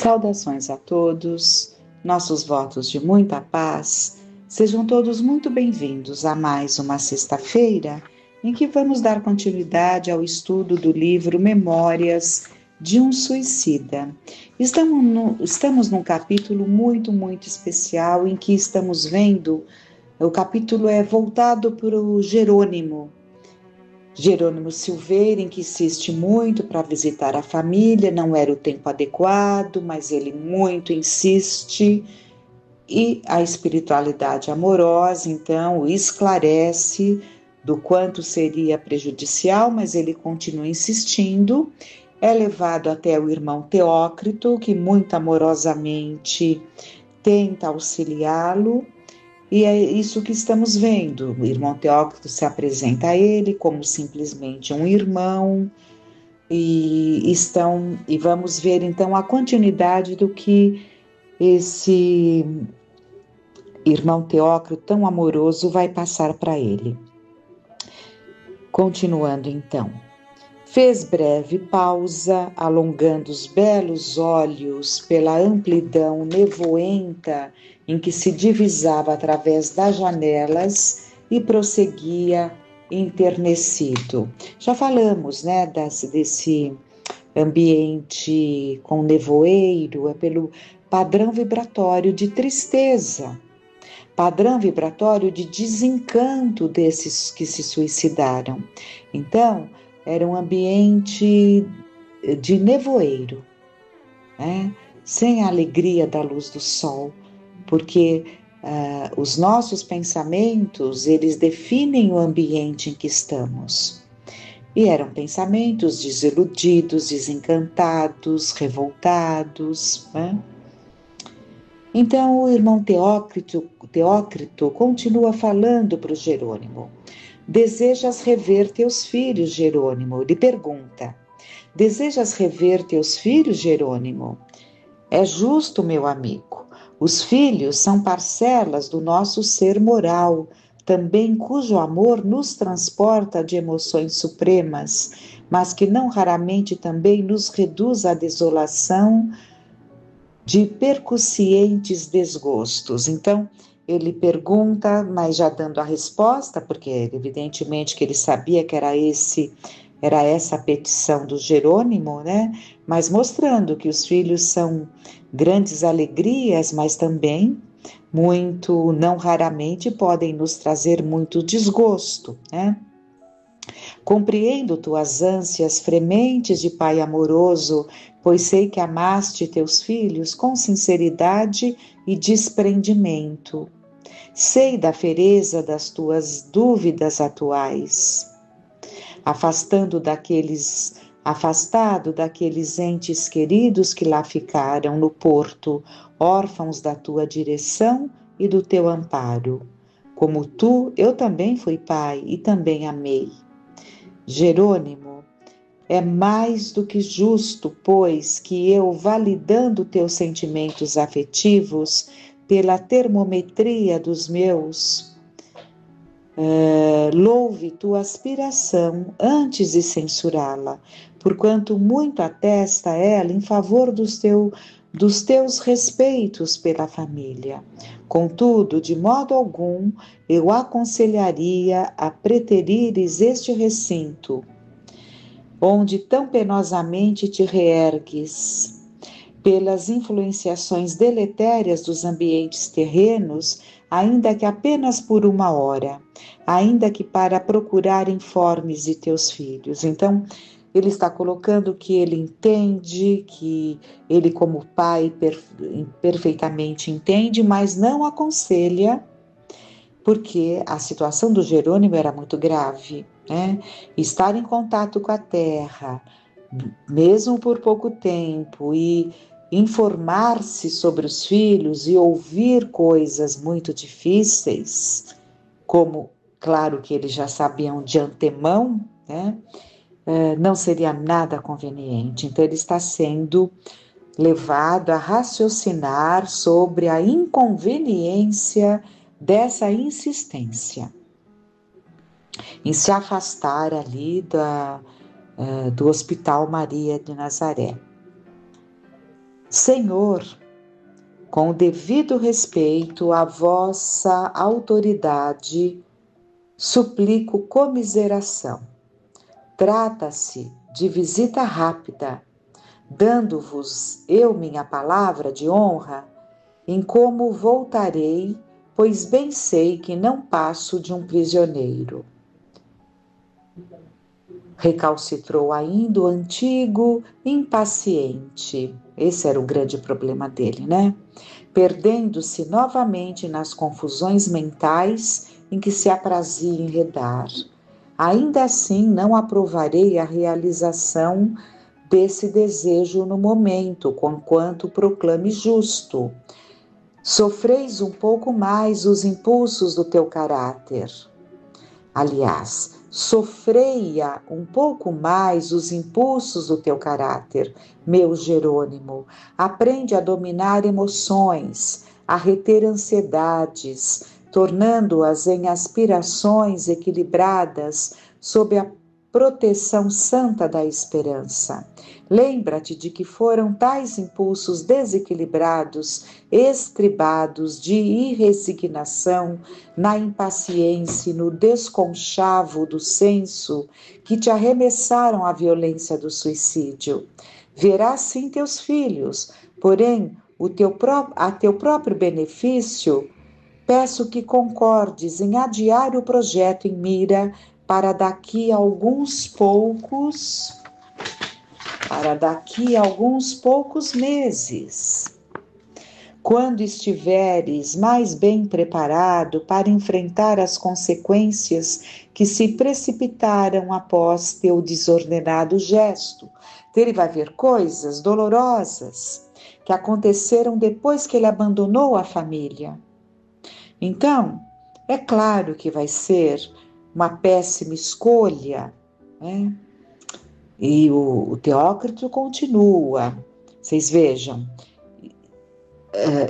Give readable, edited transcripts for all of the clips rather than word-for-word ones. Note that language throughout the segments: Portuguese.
Saudações a todos, nossos votos de muita paz. Sejam todos muito bem-vindos a mais uma sexta-feira em que vamos dar continuidade ao estudo do livro Memórias de um Suicida. Estamos num capítulo muito especial em que estamos vendo, o capítulo é voltado para o Jerônimo Silveira, em que insiste muito para visitar a família, não era o tempo adequado, mas ele muito insiste, e a espiritualidade amorosa, então, o esclarece do quanto seria prejudicial, mas ele continua insistindo, é levado até o irmão Teócrito, que muito amorosamente tenta auxiliá-lo. E é isso que estamos vendo. O irmão Teócrito se apresenta a ele como simplesmente um irmão, e vamos ver então a continuidade do que esse irmão Teócrito tão amoroso vai passar para ele. Continuando então. Fez breve pausa, alongando os belos olhos pela amplidão nevoenta em que se divisava através das janelas e prosseguia enternecido. Já falamos, né, desse ambiente com nevoeiro, é pelo padrão vibratório de tristeza, padrão vibratório de desencanto desses que se suicidaram. Então, era um ambiente de nevoeiro, né? Sem a alegria da luz do sol, porque os nossos pensamentos, eles definem o ambiente em que estamos. E eram pensamentos desiludidos, desencantados, revoltados, né? Então o irmão Teócrito continua falando para o Jerônimo. Desejas rever teus filhos, Jerônimo? Ele pergunta. Desejas rever teus filhos, Jerônimo? É justo, meu amigo. Os filhos são parcelas do nosso ser moral, também cujo amor nos transporta de emoções supremas, mas que não raramente também nos reduz à desolação de percussientes desgostos. Então, ele pergunta, mas já dando a resposta, porque evidentemente que ele sabia que era essa a petição do Jerônimo, né? Mas mostrando que os filhos são grandes alegrias, mas também não raramente podem nos trazer muito desgosto, né? Compreendo tuas ânsias frementes de pai amoroso, pois sei que amaste teus filhos com sinceridade e desprendimento. Sei da fereza das tuas dúvidas atuais. Afastado daqueles entes queridos que lá ficaram no porto, órfãos da tua direção e do teu amparo. Como tu, eu também fui pai e também amei. Jerônimo, é mais do que justo, pois, que eu, validando teus sentimentos afetivos pela termometria dos meus, louve tua aspiração antes de censurá-la, porquanto muito atesta ela em favor dos teus respeitos pela família. Contudo, de modo algum, eu aconselharia a preterires este recinto, onde tão penosamente te reergues, pelas influenciações deletérias dos ambientes terrenos, ainda que apenas por uma hora, ainda que para procurar informes de teus filhos. Então, ele está colocando que ele entende, que ele como pai perfeitamente entende, mas não aconselha, porque a situação do Jerônimo era muito grave, né? Estar em contato com a terra, mesmo por pouco tempo, e informar-se sobre os filhos e ouvir coisas muito difíceis, como, claro que eles já sabiam de antemão, né? Não seria nada conveniente. Então, ele está sendo levado a raciocinar sobre a inconveniência dessa insistência em se afastar ali do Hospital Maria de Nazaré. Senhor, com o devido respeito à vossa autoridade, suplico comiseração. Trata-se de visita rápida, dando-vos eu minha palavra de honra, em como voltarei, pois bem sei que não passo de um prisioneiro. Recalcitrou ainda o antigo impaciente. Esse era o grande problema dele, né? Perdendo-se novamente nas confusões mentais em que se aprazia enredar. Ainda assim, não aprovarei a realização desse desejo no momento, conquanto proclame justo. Sofreis um pouco mais os impulsos do teu caráter. Aliás, sofreia um pouco mais os impulsos do teu caráter, meu Jerônimo. Aprende a dominar emoções, a reter ansiedades, tornando-as em aspirações equilibradas sob a proteção santa da esperança. Lembra-te de que foram tais impulsos desequilibrados, estribados de irresignação, na impaciência e no desconchavo do senso, que te arremessaram à violência do suicídio. Verás sim teus filhos, porém, a teu próprio benefício, peço que concordes em adiar o projeto em mira para daqui a alguns poucos meses. Quando estiveres mais bem preparado para enfrentar as consequências que se precipitaram após teu desordenado gesto. Ele vai ver coisas dolorosas que aconteceram depois que ele abandonou a família. Então, é claro que vai ser uma péssima escolha, né? E o Teócrito continua, vocês vejam,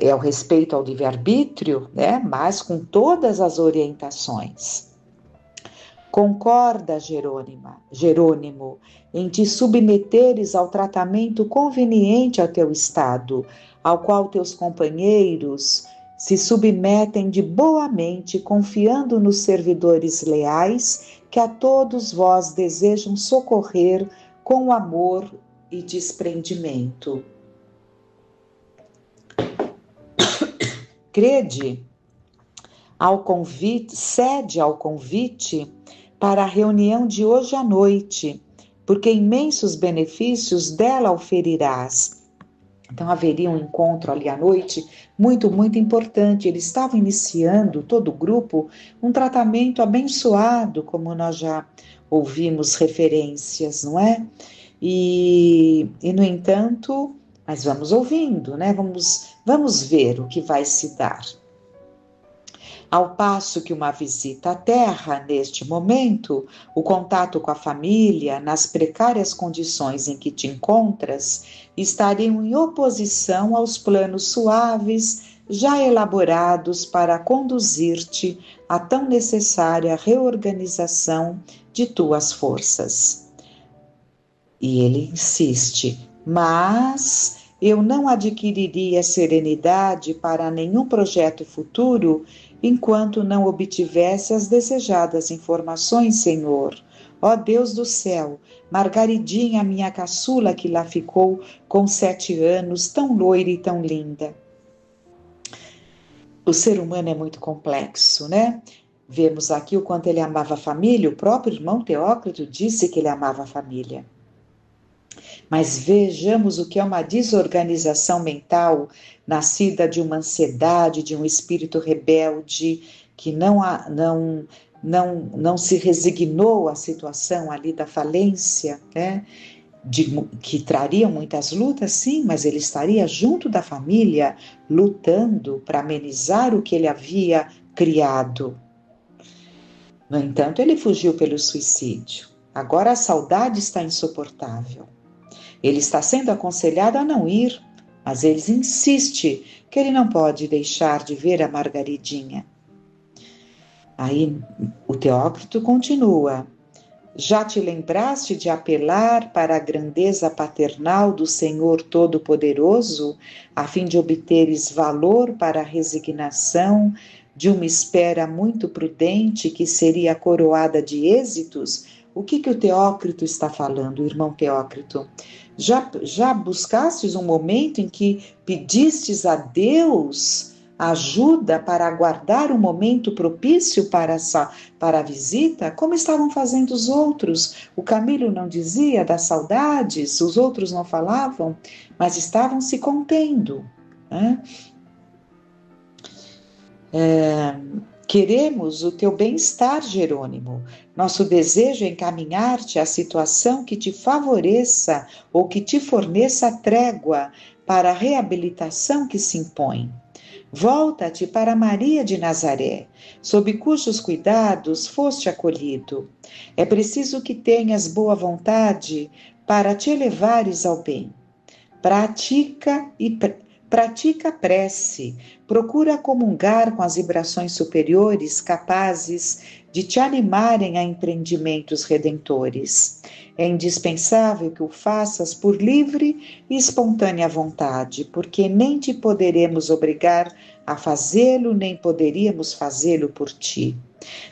é o respeito ao livre-arbítrio, né? Mas com todas as orientações. Concorda, Jerônimo, em te submeteres ao tratamento conveniente ao teu estado, ao qual teus companheiros se submetem de boa mente, confiando nos servidores leais que a todos vós desejam socorrer com amor e desprendimento. Cede ao convite para a reunião de hoje à noite, porque imensos benefícios dela oferirás. Então haveria um encontro ali à noite muito, muito importante. Eles estavam iniciando, todo o grupo, um tratamento abençoado, como nós já ouvimos referências, não é? E no entanto, mas vamos ouvindo, né? Vamos ver o que vai se dar. Ao passo que uma visita à terra, neste momento, o contato com a família, nas precárias condições em que te encontras, estariam em oposição aos planos suaves já elaborados para conduzir-te à tão necessária reorganização de tuas forças. E ele insiste, mas eu não adquiriria serenidade para nenhum projeto futuro enquanto não obtivesse as desejadas informações, Senhor. Ó Deus do céu, Margaridinha, minha caçula que lá ficou com 7 anos, tão loira e tão linda. O ser humano é muito complexo, né? Vemos aqui o quanto ele amava a família, o próprio irmão Teócrito disse que ele amava a família. Mas vejamos o que é uma desorganização mental nascida de uma ansiedade, de um espírito rebelde que não se resignou à situação ali da falência, né? Que traria muitas lutas, sim, mas ele estaria junto da família, lutando para amenizar o que ele havia criado. No entanto, ele fugiu pelo suicídio. Agora a saudade está insuportável. Ele está sendo aconselhado a não ir, mas ele insiste que ele não pode deixar de ver a Margaridinha. Aí o Teócrito continua. Já te lembraste de apelar para a grandeza paternal do Senhor Todo-Poderoso, a fim de obteres valor para a resignação de uma espera muito prudente que seria coroada de êxitos? O que o Teócrito está falando, irmão Teócrito? Já buscastes um momento em que pedistes a Deus ajuda para aguardar um momento propício para a visita? Como estavam fazendo os outros? O Camilo não dizia das saudades, os outros não falavam, mas estavam se contendo, né? Queremos o teu bem-estar, Jerônimo. Nosso desejo é encaminhar-te à situação que te favoreça ou que te forneça trégua para a reabilitação que se impõe. Volta-te para Maria de Nazaré, sob cujos cuidados foste acolhido. É preciso que tenhas boa vontade para te elevares ao bem. Pratica a prece, procura comungar com as vibrações superiores capazes de te animarem a empreendimentos redentores. É indispensável que o faças por livre e espontânea vontade, porque nem te poderemos obrigar a fazê-lo, nem poderíamos fazê-lo por ti.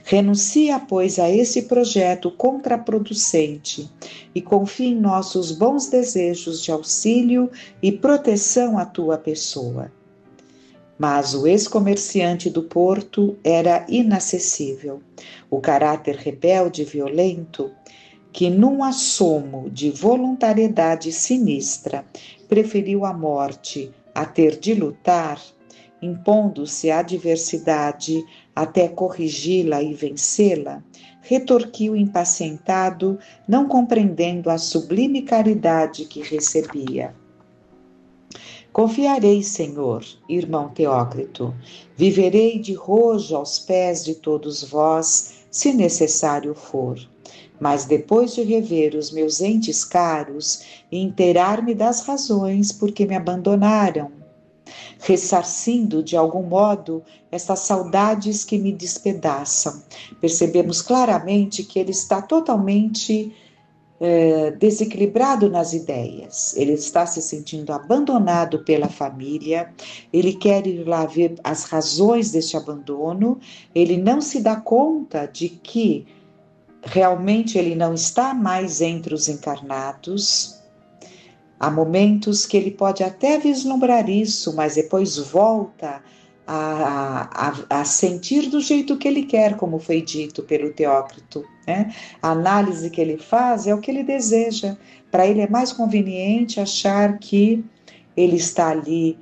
Renuncia, pois, a esse projeto contraproducente e confia em nossos bons desejos de auxílio e proteção à tua pessoa. Mas o ex-comerciante do porto era inacessível. O caráter rebelde e violento, que num assomo de voluntariedade sinistra preferiu a morte a ter de lutar, impondo-se à adversidade até corrigi-la e vencê-la, retorquiu impacientado, não compreendendo a sublime caridade que recebia. Confiarei, Senhor, irmão Teócrito, viverei de rojo aos pés de todos vós, se necessário for. Mas depois de rever os meus entes caros e inteirar-me das razões por que me abandonaram, ressarcindo de algum modo estas saudades que me despedaçam, percebemos claramente que ele está totalmente desequilibrado nas ideias. Ele está se sentindo abandonado pela família, ele quer ir lá ver as razões deste abandono, ele não se dá conta de que realmente ele não está mais entre os encarnados. Há momentos que ele pode até vislumbrar isso, mas depois volta a sentir do jeito que ele quer, como foi dito pelo Teócrito, né? A análise que ele faz é o que ele deseja. Para ele é mais conveniente achar que ele está ali,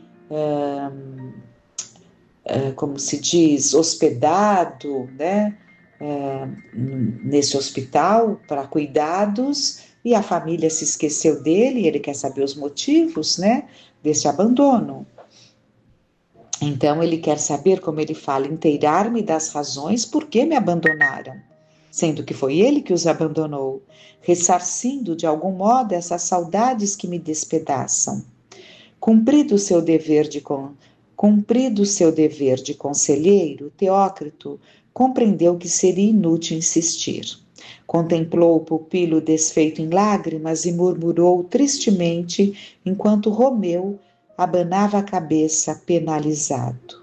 como se diz, hospedado, né? Nesse hospital para cuidados, e a família se esqueceu dele, e ele quer saber os motivos, né, desse abandono. Então ele quer saber, como ele fala, inteirar-me das razões por que me abandonaram, sendo que foi ele que os abandonou, ressarcindo de algum modo essas saudades que me despedaçam. Cumprido o seu dever de conselheiro, Teócrito compreendeu que seria inútil insistir. Contemplou o pupilo desfeito em lágrimas e murmurou tristemente enquanto Romeu abanava a cabeça penalizado.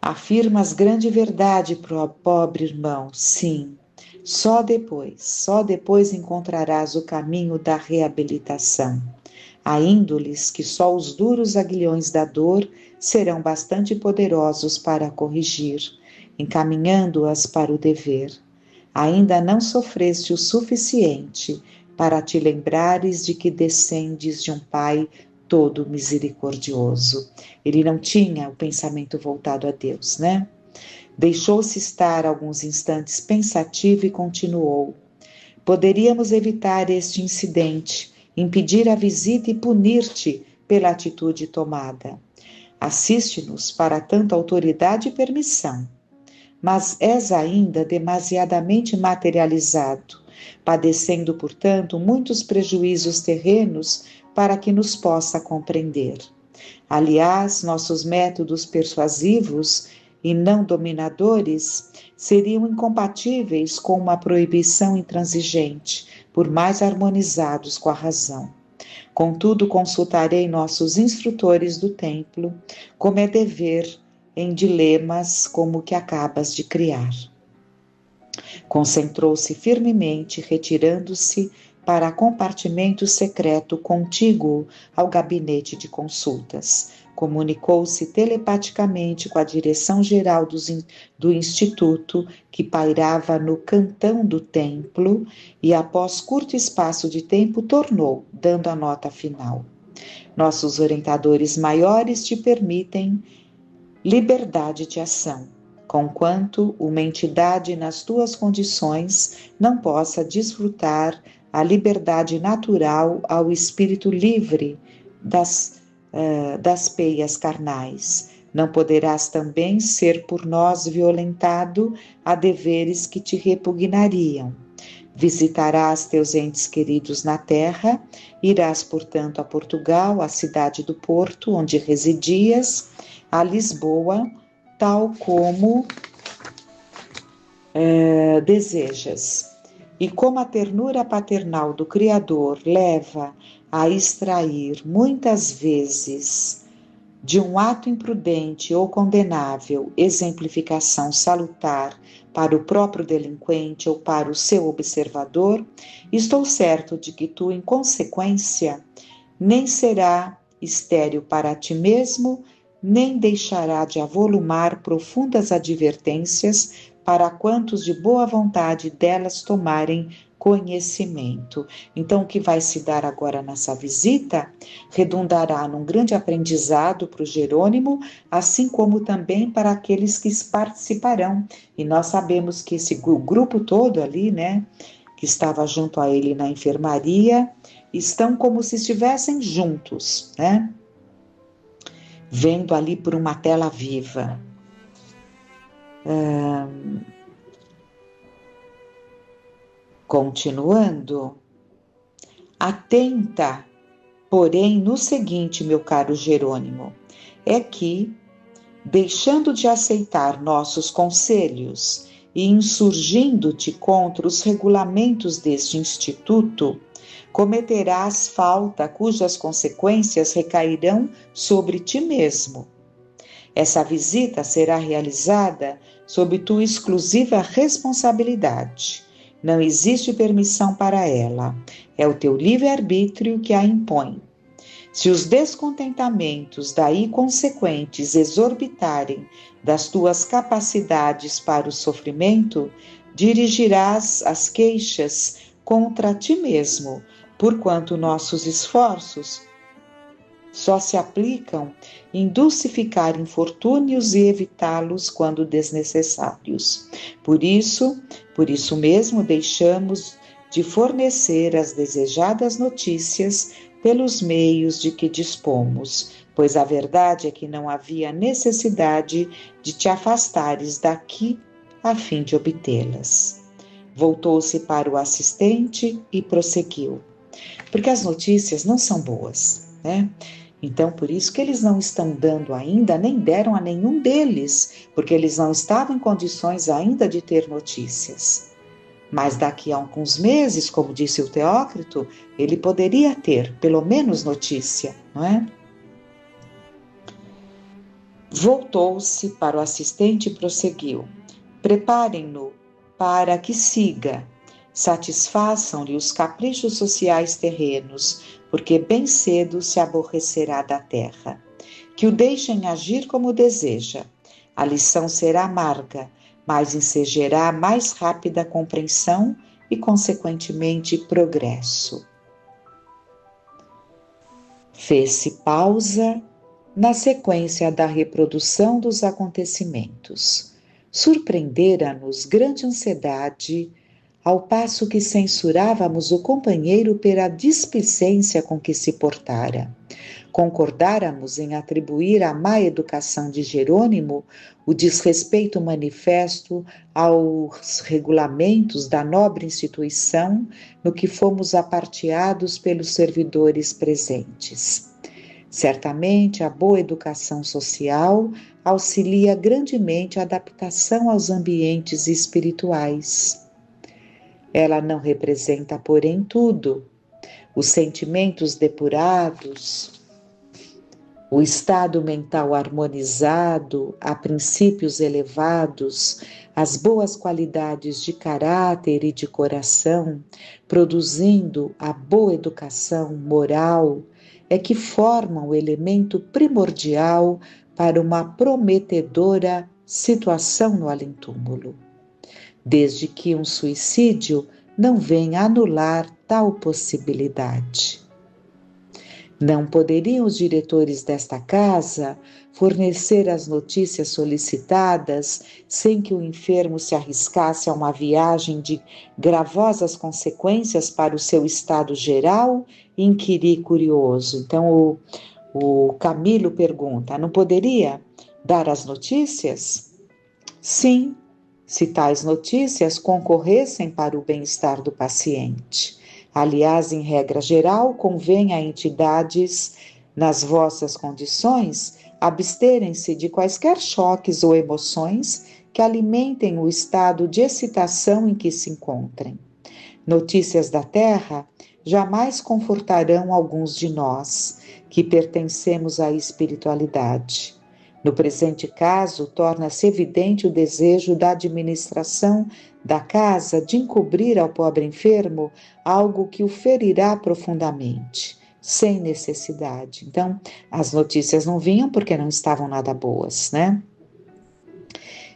Afirmas grande verdade, pobre irmão, sim. Só depois encontrarás o caminho da reabilitação. Há índoles que só os duros aguilhões da dor serão bastante poderosos para corrigir, encaminhando-as para o dever. Ainda não sofreste o suficiente para te lembrares de que descendes de um Pai todo misericordioso. Ele não tinha o pensamento voltado a Deus, né? Deixou-se estar alguns instantes pensativo e continuou. Poderíamos evitar este incidente, impedir a visita e punir-te pela atitude tomada. Assiste-nos para tanta autoridade e permissão, mas és ainda demasiadamente materializado, padecendo, portanto, muitos prejuízos terrenos para que nos possa compreender. Aliás, nossos métodos persuasivos e não dominadores seriam incompatíveis com uma proibição intransigente, por mais harmonizados com a razão. Contudo, consultarei nossos instrutores do templo, como é dever em dilemas como o que acabas de criar. Concentrou-se firmemente, retirando-se para compartimento secreto contíguo ao gabinete de consultas. Comunicou-se telepaticamente com a direção-geral do Instituto, que pairava no cantão do templo, e após curto espaço de tempo tornou, dando a nota final. Nossos orientadores maiores te permitem liberdade de ação, conquanto uma entidade nas tuas condições não possa desfrutar a liberdade natural ao espírito livre das peias carnais. Não poderás também ser por nós violentado a deveres que te repugnariam. Visitarás teus entes queridos na terra, irás, portanto, a Portugal, à cidade do Porto, onde residias, a Lisboa, tal como desejas. E como a ternura paternal do Criador leva a extrair, muitas vezes, de um ato imprudente ou condenável, exemplificação salutar para o próprio delinquente ou para o seu observador, estou certo de que tu, em consequência, nem será estéril para ti mesmo, nem deixará de avolumar profundas advertências para quantos de boa vontade delas tomarem conhecimento. Então, o que vai se dar agora nessa visita redundará num grande aprendizado para o Jerônimo, assim como também para aqueles que participarão. E nós sabemos que esse grupo todo ali, né, que estava junto a ele na enfermaria, estão como se estivessem juntos, né, vendo ali por uma tela viva. Continuando, atenta, porém, no seguinte, meu caro Jerônimo, é que, deixando de aceitar nossos conselhos e insurgindo-te contra os regulamentos deste instituto, cometerás falta cujas consequências recairão sobre ti mesmo. Essa visita será realizada sob tua exclusiva responsabilidade. Não existe permissão para ela. É o teu livre-arbítrio que a impõe. Se os descontentamentos daí consequentes exorbitarem das tuas capacidades para o sofrimento, dirigirás as queixas contra ti mesmo, porquanto nossos esforços só se aplicam em dulcificar infortúnios e evitá-los quando desnecessários. Por isso mesmo, deixamos de fornecer as desejadas notícias pelos meios de que dispomos, pois a verdade é que não havia necessidade de te afastares daqui a fim de obtê-las. Voltou-se para o assistente e prosseguiu. Porque as notícias não são boas, né? Então, por isso que eles não estão dando ainda, nem deram a nenhum deles, porque eles não estavam em condições ainda de ter notícias. Mas daqui a alguns meses, como disse o Teócrito, ele poderia ter, pelo menos, notícia, não é? Voltou-se para o assistente e prosseguiu. Preparem-no para que siga. Satisfaçam-lhe os caprichos sociais terrenos, porque bem cedo se aborrecerá da terra. Que o deixem agir como deseja. A lição será amarga, mas ensejará mais rápida compreensão e, consequentemente, progresso. Fez-se pausa na sequência da reprodução dos acontecimentos. Surpreendera-nos grande ansiedade, ao passo que censurávamos o companheiro pela displicência com que se portara. Concordáramos em atribuir à má educação de Jerônimo o desrespeito manifesto aos regulamentos da nobre instituição no que fomos aparteados pelos servidores presentes. Certamente, a boa educação social auxilia grandemente a adaptação aos ambientes espirituais. Ela não representa, porém, tudo. Os sentimentos depurados, o estado mental harmonizado, a princípios elevados, as boas qualidades de caráter e de coração, produzindo a boa educação moral, é que formam o elemento primordial para uma prometedora situação no além-túmulo, desde que um suicídio não venha anular tal possibilidade. Não poderiam os diretores desta casa fornecer as notícias solicitadas sem que o enfermo se arriscasse a uma viagem de gravosas consequências para o seu estado geral? Inquiri curioso. Então o Camilo pergunta: não poderia dar as notícias? Sim, se tais notícias concorressem para o bem-estar do paciente. Aliás, em regra geral, convém a entidades, nas vossas condições, absterem-se de quaisquer choques ou emoções que alimentem o estado de excitação em que se encontrem. Notícias da terra jamais confortarão alguns de nós, que pertencemos à espiritualidade. No presente caso, torna-se evidente o desejo da administração da casa de encobrir ao pobre enfermo algo que o ferirá profundamente, sem necessidade. Então, as notícias não vinham porque não estavam nada boas, né?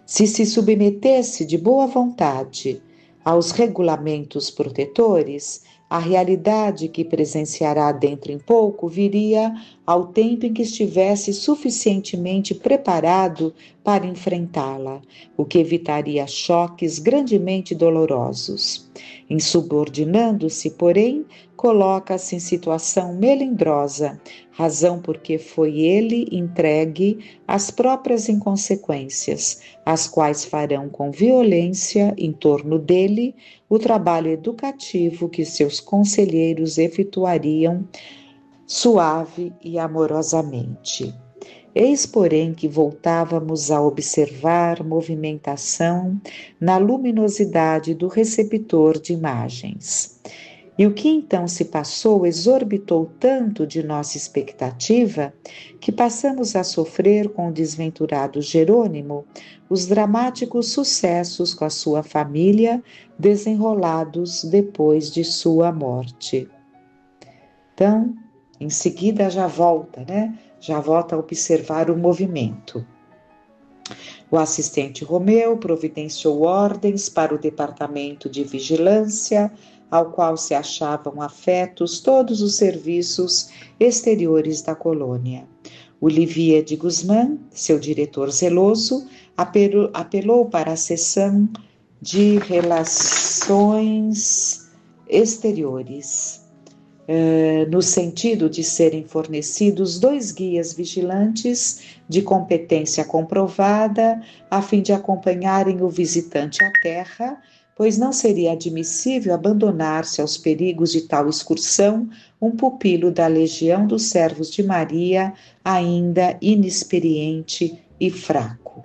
Se submetesse de boa vontade aos regulamentos protetores, a realidade que presenciará dentro em pouco viria ao tempo em que estivesse suficientemente preparado para enfrentá-la, o que evitaria choques grandemente dolorosos. Insubordinando-se, porém, coloca-se em situação melindrosa, razão porque foi ele entregue às próprias inconsequências, as quais farão com violência em torno dele o trabalho educativo que seus conselheiros efetuariam suave e amorosamente. Eis, porém, que voltávamos a observar movimentação na luminosidade do receptor de imagens. E o que então se passou exorbitou tanto de nossa expectativa que passamos a sofrer com o desventurado Jerônimo os dramáticos sucessos com a sua família desenrolados depois de sua morte. Então, em seguida já volta, né? Já volta a observar o movimento. O assistente Romeu providenciou ordens para o departamento de vigilância, ao qual se achavam afetos todos os serviços exteriores da colônia. Olivier de Guzmán, seu diretor zeloso, apelou para a seção de relações exteriores, no sentido de serem fornecidos 2 guias vigilantes de competência comprovada, a fim de acompanharem o visitante à terra, pois não seria admissível abandonar-se aos perigos de tal excursão um pupilo da Legião dos Servos de Maria, ainda inexperiente e fraco.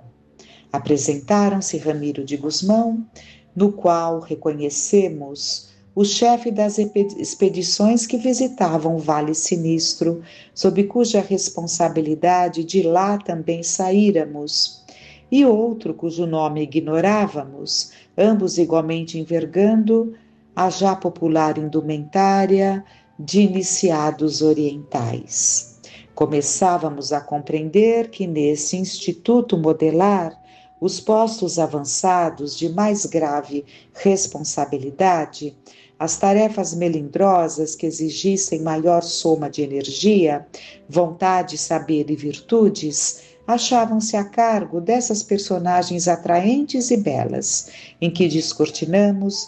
Apresentaram-se Ramiro de Guzmão, no qual reconhecemos o chefe das expedições que visitavam o Vale Sinistro, sob cuja responsabilidade de lá também saíramos, e outro cujo nome ignorávamos, ambos igualmente envergando a já popular indumentária de iniciados orientais. Começávamos a compreender que nesse instituto modelar os postos avançados de mais grave responsabilidade, as tarefas melindrosas que exigissem maior soma de energia, vontade, saber e virtudes, achavam-se a cargo dessas personagens atraentes e belas, em que descortinamos,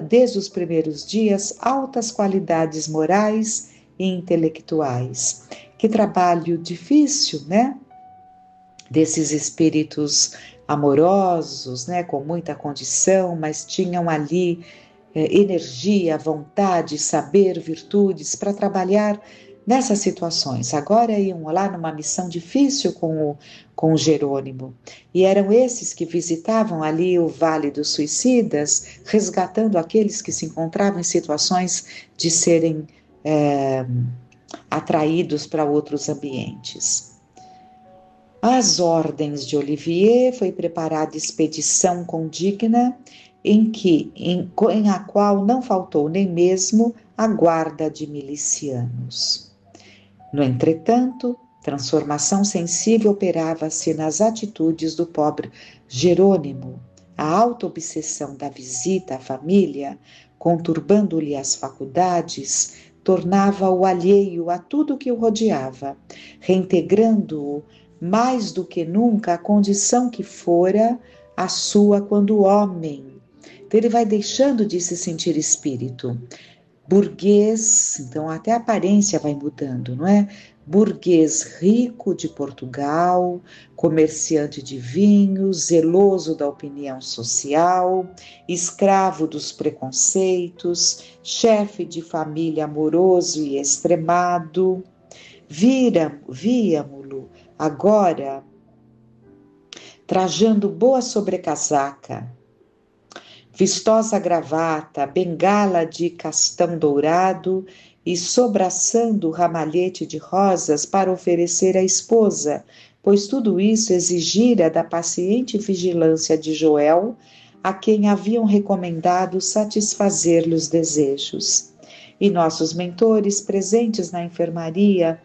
desde os primeiros dias, altas qualidades morais e intelectuais. Que trabalho difícil, né? Desses espíritos amorosos, né, com muita condição, mas tinham ali energia, vontade, saber, virtudes para trabalhar nessas situações. Agora iam lá numa missão difícil com o Jerônimo, e eram esses que visitavam ali o Vale dos Suicidas, resgatando aqueles que se encontravam em situações de serem atraídos para outros ambientes. Às ordens de Olivier foi preparada expedição condigna em a qual não faltou nem mesmo a guarda de milicianos. No entretanto, transformação sensível operava-se nas atitudes do pobre Jerônimo. A auto-obsessão da visita à família, conturbando-lhe as faculdades, tornava-o alheio a tudo que o rodeava, reintegrando-o mais do que nunca a condição que fora a sua quando homem. Então ele vai deixando de se sentir espírito. Burguês, então até a aparência vai mudando, não é? Burguês rico de Portugal, comerciante de vinhos, zeloso da opinião social, escravo dos preconceitos, chefe de família amoroso e extremado. Víamo-lo agora trajando boa sobrecasaca, vistosa gravata, bengala de castão dourado e sobraçando o ramalhete de rosas para oferecer à esposa, pois tudo isso exigira da paciente vigilância de Joel, a quem haviam recomendado satisfazer-lhe os desejos. E nossos mentores presentes na enfermaria,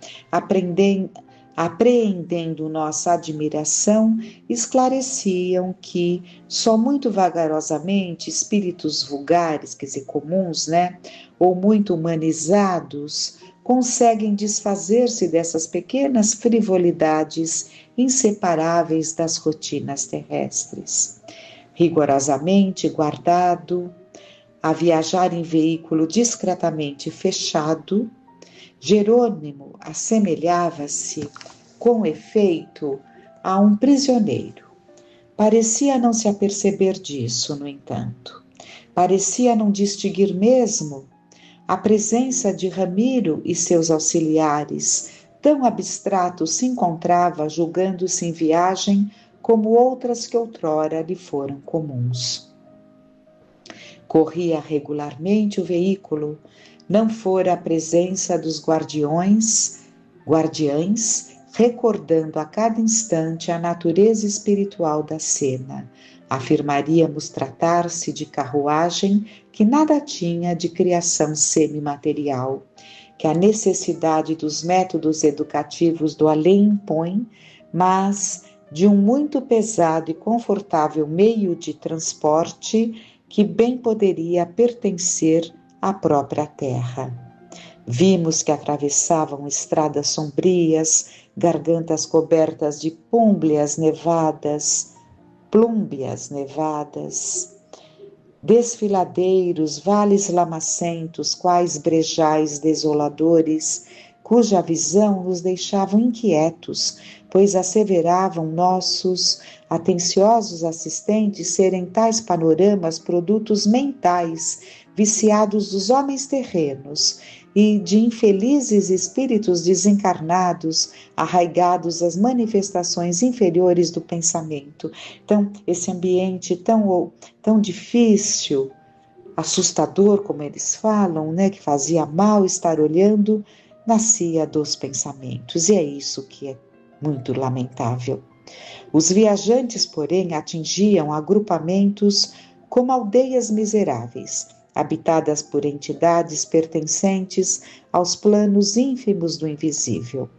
apreendendo nossa admiração, esclareciam que só muito vagarosamente espíritos vulgares, quer dizer, comuns, né, ou muito humanizados, conseguem desfazer-se dessas pequenas frivolidades inseparáveis das rotinas terrestres. Rigorosamente guardado, a viajar em veículo discretamente fechado, Jerônimo assemelhava-se, com efeito, a um prisioneiro. Parecia não se aperceber disso, no entanto. Parecia não distinguir mesmo a presença de Ramiro e seus auxiliares. Tão abstrato se encontrava, julgando-se em viagem, como outras que outrora lhe foram comuns. Corria regularmente o veículo, não fora a presença dos guardiães, recordando a cada instante a natureza espiritual da cena. Afirmaríamos tratar-se de carruagem que nada tinha de criação semimaterial, que a necessidade dos métodos educativos do além impõe, mas de um muito pesado e confortável meio de transporte que bem poderia pertencer à própria terra. Vimos que atravessavam estradas sombrias, gargantas cobertas de plúmbias nevadas, desfiladeiros, vales lamacentos, quais brejais desoladores, cuja visão nos deixavam inquietos, pois asseveravam nossos atenciosos assistentes serem tais panoramas produtos mentais, viciados dos homens terrenos e de infelizes espíritos desencarnados, arraigados às manifestações inferiores do pensamento. Então, esse ambiente tão difícil, assustador, como eles falam, né, que fazia mal estar olhando, nascia dos pensamentos, e é isso que é muito lamentável. Os viajantes, porém, atingiam agrupamentos como aldeias miseráveis, habitadas por entidades pertencentes aos planos ínfimos do invisível.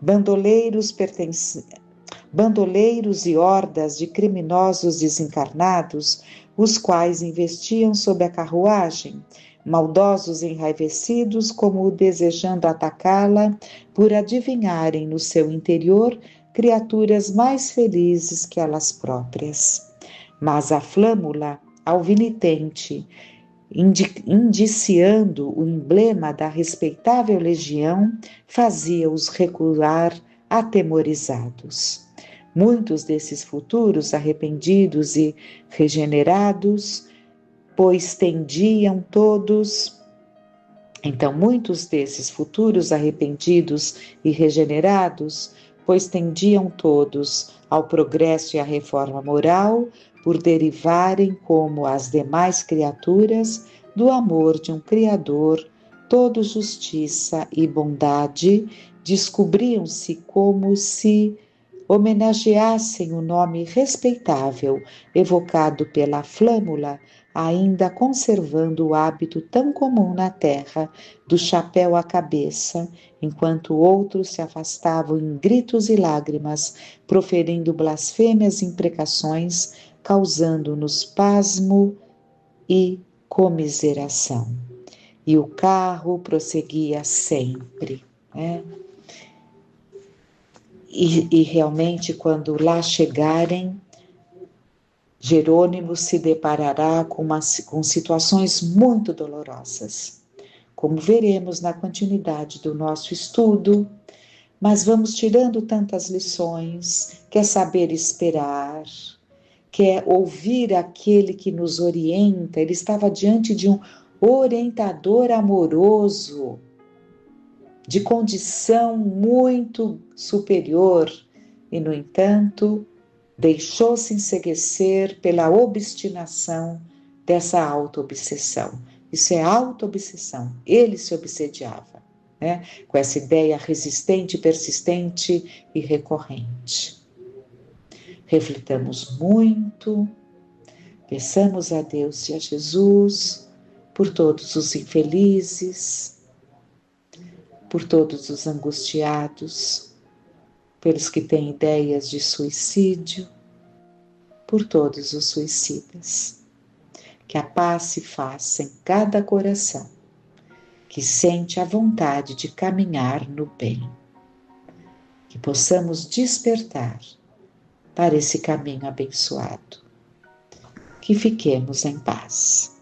Bandoleiros e hordas de criminosos desencarnados, os quais investiam sob a carruagem, maldosos enraivecidos como desejando atacá-la, por adivinharem no seu interior criaturas mais felizes que elas próprias. Mas a flâmula alvinitente, indiciando o emblema da respeitável legião, fazia-os recuar atemorizados. Muitos desses futuros arrependidos e regenerados, pois tendiam todos Então, muitos desses futuros arrependidos e regenerados, pois tendiam todos ao progresso e à reforma moral, por derivarem, como as demais criaturas, do amor de um Criador, todo justiça e bondade, descobriam-se como se homenageassem o nome respeitável evocado pela flâmula, ainda conservando o hábito tão comum na terra do chapéu à cabeça, enquanto outros se afastavam em gritos e lágrimas, proferindo blasfêmias e imprecações, causando-nos pasmo e comiseração. E o carro prosseguia sempre, né? E realmente, quando lá chegarem, Jerônimo se deparará com situações muito dolorosas, como veremos na continuidade do nosso estudo, mas vamos tirando tantas lições, quer saber esperar, quer ouvir aquele que nos orienta. Ele estava diante de um orientador amoroso, de condição muito superior, e, no entanto, deixou-se enseguecer pela obstinação dessa auto-obsessão. Isso é auto-obsessão. Ele se obsediava, né? Com essa ideia resistente, persistente e recorrente. Reflitamos muito, peçamos a Deus e a Jesus por todos os infelizes, por todos os angustiados, pelos que têm ideias de suicídio, por todos os suicidas. Que a paz se faça em cada coração que sente a vontade de caminhar no bem. Que possamos despertar para esse caminho abençoado. Que fiquemos em paz.